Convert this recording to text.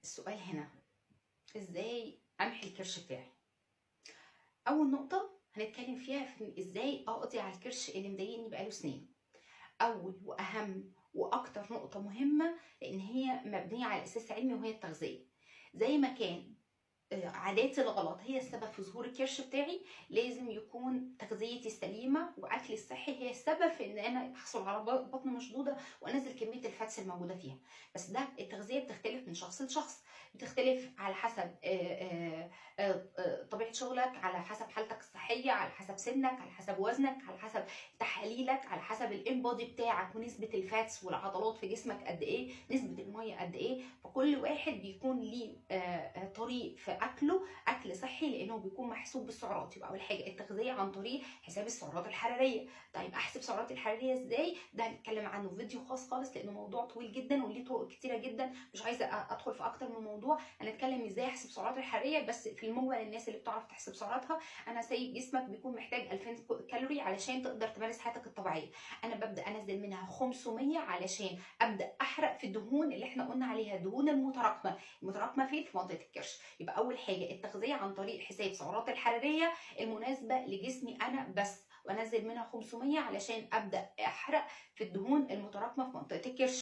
السؤال هنا ازاي امحي الكرش بتاعي. اول نقطه هنتكلم فيها في ازاي اقضي على الكرش اللي مضايقني بقاله سنين. اول واهم واكتر نقطه مهمه لان هي مبنيه على اساس علمي وهي التغذيه. زي ما كان عاداتي الغلط هي السبب في ظهور الكرش بتاعي، لازم يكون تغذيتي السليمه واكلي الصحي هي السبب في ان انا احصل على بطن مشدوده وانزل كميه الفاتس الموجوده فيها. بس ده التغذيه بتختلف من شخص لشخص، بتختلف على حسب طبيعه شغلك، على حسب حالتك الصحيه، على حسب سنك، على حسب وزنك، على حسب تحاليلك، على حسب الانبادي بتاعك ونسبه الفاتس والعضلات في جسمك قد ايه، نسبه الميه قد ايه. فكل واحد بيكون ليه طريق في اكله اكل صحي لانه بيكون محسوب بالسعرات. يبقى اول حاجه التغذيه عن طريق حساب السعرات الحراريه. طيب احسب السعرات الحراريه ازاي؟ ده هنتكلم عنه في فيديو خاص خالص لانه موضوع طويل جدا وليه طرق كتيره جدا، مش عايزه ادخل في اكتر من موضوع. هنتكلم ازاي احسب السعرات الحراريه بس في المجمل. الناس اللي بتعرف تحسب سعراتها، انا سيد جسمك بيكون محتاج 2000 كالوري علشان تقدر تمارس حياتك الطبيعيه. انا ببدا انزل منها 500 علشان ابدا احرق في الدهون اللي احنا قلنا عليها، الدهون المتراكمه فين؟ في منطقه الكرش. يبقى اول حاجه التغذيه عن طريق حساب السعرات الحراريه المناسبه لجسمي انا بس، وانزل منها 500 علشان ابدا احرق في الدهون المتراكمه في منطقه الكرش.